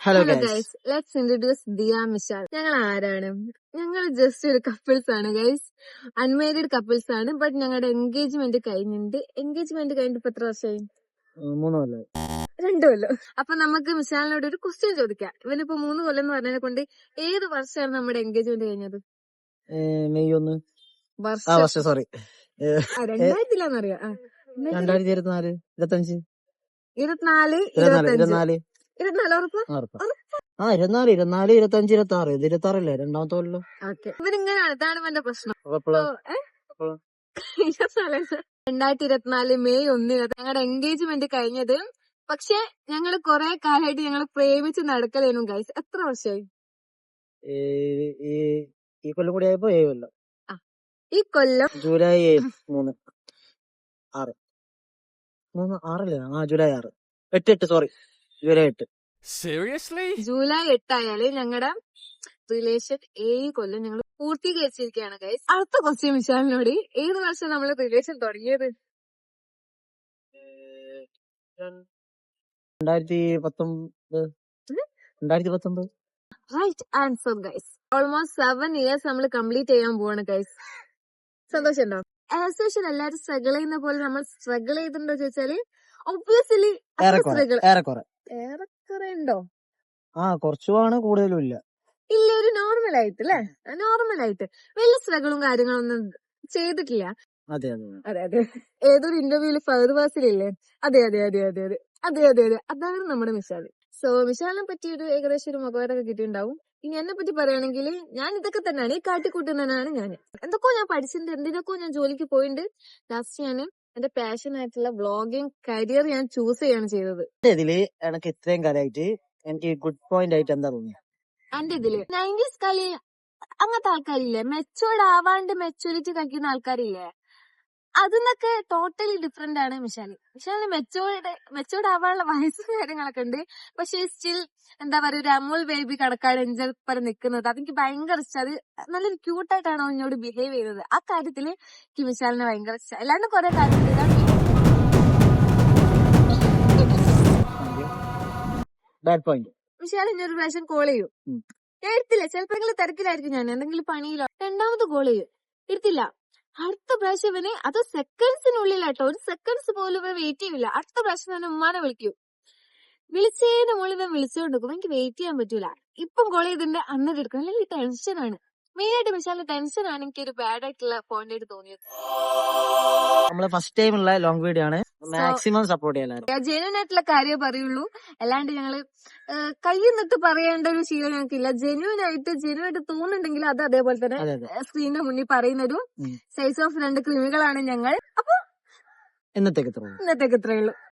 Hello hello guys. Guys, let's introduce Diya Mishal. ഞങ്ങൾ ആരാണ്? ഞങ്ങൾ ജസ്റ്റ് ഒരു കപ്പിൾസ് ആണ് ഗൈസ്. അൺമാരീഡ് കപ്പിൾസ് ആണ്. ബട്ട് ഞങ്ങളുടെ എൻഗേജ്മെന്റ് കഴിഞ്ഞിട്ട് ഇപ്പൊ എത്ര വർഷമായി? 3 കൊല്ലം. 2 കൊല്ലം. അപ്പൊ നമുക്ക് മിഷാലിനോട് ഒരു ക്വസ്റ്റ്യൻ ചോദിക്കാം. ഇവനിപ്പോ 3 കൊല്ലം എന്ന് പറഞ്ഞതിനെ കൊണ്ട് ഏത് വർഷമാണ് നമ്മുടെ എൻഗേജ്മെന്റ് കഴിഞ്ഞത്? മെയ് 1. വർഷം സോറി. 2000-ലാന്നറിയാം. 2024 25 24 24 ഉറപ്പ്? 24 25 26 ഇത് 26 അല്ലേ രണ്ടാമത്തെ കൊല്ലം. ഓക്കെ, ഇവനിങ്ങനെയാണ്. ഇതാണ് ഇവന്റെ പ്രശ്നം. അപ്പൊ എപ്പളാ? 2024 മെയ് 1 ഞങ്ങളുടെ എൻഗേജ്മെന്റ് കഴിഞ്ഞത്. പക്ഷെ ഞങ്ങള് കൊറേ കാലമായിട്ട് ഞങ്ങള് പ്രേമിച്ച് നടക്കലേനും ഗൈസ്. എത്ര വർഷമായി? ഈ കൊല്ലം കൂടി ആയപ്പോ 7 കൊല്ലം. ഈ കൊല്ലം July 3 6 6 July 6 8 sorry July 8. July 8 ആയാല് ഞങ്ങളുടെ റിലേഷൻ 7 കൊല്ലം ഞങ്ങൾ പൂർത്തീകരിച്ചിരിക്കുകയാണ് ഗൈസ്. അടുത്ത ക്വസ്റ്റ്യൻ വിശാലിനോട്, ഏത് വർഷം നമ്മള് റിലേഷൻ തുടങ്ങിയത്? 2019. Right answer guys. Almost 7 years നമ്മൾ കംപ്ലീറ്റ് ചെയ്യാൻ പോവാണ് ഗൈസ്. സന്തോഷമുണ്ടോ? ആസ് യൂഷ്വൽ എല്ലാരും സ്ട്രഗിൾ ചെയ്യുന്ന പോലെ നമ്മൾ സ്ട്രഗിൾ ചെയ്തിട്ടുണ്ടോ ചോദിച്ചാല് ഒബ്വിയസ്ലി ഏറെക്കുറെ ഉണ്ടോ? കുറച്ചുമാണ്, കൂടുതലും ഇല്ല. ഇല്ല, ഒരു നോർമൽ ആയിട്ട് അല്ലേ? നോർമൽ ആയിട്ട് വലിയ സ്ട്രഗിളും കാര്യങ്ങളൊന്നും ചെയ്തിട്ടില്ല. അതെ. ഏതൊരു ഇന്റർവ്യൂല് ഫഹദ് ഫാസിലില്ലേ? അതെ. അതാണ് നമ്മുടെ മിഷാല്. സോ മിഷാലിനെ പറ്റി ഒരു ഏകദേശം ഒരു മുഖവരൊക്കെ കിട്ടിയിട്ടുണ്ടാവും. ഇനി എന്നെ പറ്റി പറയുകയാണെങ്കിൽ ഞാൻ ഇതൊക്കെ തന്നെയാണ്, ഈ കാട്ടിക്കൂട്ടുന്നതാണ് ഞാൻ. എന്തൊക്കെയോ ഞാൻ പഠിച്ചിട്ടുണ്ട്, എന്തിനൊക്കെയോ ഞാൻ ജോലിക്ക് പോയിട്ടുണ്ട്. ലാസ്റ്റ് ഞാൻ എന്റെ പാഷൻ ആയിട്ടുള്ള വ്ളോഗിങ് കരിയർ ഞാൻ ചൂസ് ചെയ്യാണ് ചെയ്തത്. ഇതില് എനിക്ക് ഇത്രയും കാലമായിട്ട് എനിക്ക് ഗുഡ് പോയിന്റ് ആയിട്ട് എന്താ തോന്നിയത്? എന്റെ ഇതില് 90s കളി അങ്ങനത്തെ ആൾക്കാരില്ലേ, മെച്ചോർഡ് ആവാണ്ട് മെച്ചൂരിറ്റി കഴിക്കുന്ന ആൾക്കാരില്ലേ, അതിന്നൊക്കെ ടോട്ടലി ഡിഫറെന്റ് ആണ് മിഷാലിന് മെച്ചോർഡ് ആവാനുള്ള വയസ്സും കാര്യങ്ങളൊക്കെ ഉണ്ട്. പക്ഷെ സ്റ്റിൽ എന്താ പറയാ, ഒരു അമൂൽ ബേബി കണക്കാണ് എഞ്ചൽ പരം നിൽക്കുന്നത്. അതെനിക്ക് ഭയങ്കര ഇഷ്ടം. അത് നല്ലൊരു ക്യൂട്ടായിട്ടാണ് അവനോട് ബിഹേവ് ചെയ്തത്. ആ കാര്യത്തില് എനിക്ക് മിഷാലിനെ ഭയങ്കര ഇഷ്ടം. അല്ലാണ്ട് കുറെ കാര്യത്തിൽ മിഷാൽ ഇനി ഒരു പ്രാവശ്യം കോൾ ചെയ്യും, ഞാൻ എടുത്തില്ല. ചിലപ്പോൾ തിരക്കിലായിരിക്കും, ഞാൻ എന്തെങ്കിലും പണിയിലോ. 2ാമത് കോൾ ചെയ്യും, എടുത്തില്ല. അടുത്ത പ്രാവശ്യം ഇവന് അത് സെക്കൻഡ്സിനുള്ളിലാട്ടോ, ഒരു സെക്കൻഡ്സ് പോലും ഇവൻ വെയിറ്റ് ചെയ്യില്ല. അടുത്ത പ്രാവശ്യം തന്നെ ഉമ്മാനെ വിളിക്കും. വിളിച്ചതിന് മുകളിൽ ഇവൻ വിളിച്ചുകൊണ്ടിരിക്കും. എനിക്ക് വെയിറ്റ് ചെയ്യാൻ പറ്റൂല. ഇപ്പം കോൾ ചെയ്തിന്റെ അന്നേരം എടുക്കണം, അല്ലെങ്കിൽ ടെൻഷനാണ്. മെയിൻ ആയിട്ട് മിഷാലിന്റെ ടെൻഷനാണ് എനിക്ക് ഒരു ബാഡ് ആയിട്ടുള്ള പോയിന്റ് ആയിട്ട് തോന്നിയത്. നമ്മള് ഫസ്റ്റ് ടൈം ഉള്ള ലോങ് വീഡിയോ ആണ്, മാക്സിമം സപ്പോർട്ട് ചെയ്യാൻ. ജെന്യൂൻ ആയിട്ടുള്ള കാര്യം പറയുള്ളൂ, അല്ലാണ്ട് ഞങ്ങള് കയ്യെന്നിട്ട് പറയേണ്ട ഒരു ശീലം ഞങ്ങൾക്കില്ല. ജെന്യൂൻ ആയിട്ട് തോന്നുന്നുണ്ടെങ്കിൽ അത് അതേപോലെ തന്നെ സ്ക്രീനിന്റെ മുന്നിൽ പറയുന്നൊരു സൈസ് ഓഫ് 2 ക്രിമികളാണ് ഞങ്ങൾ. അപ്പൊ ഇന്നത്തേക്ക് ഇത്രയേ ഉള്ളൂ.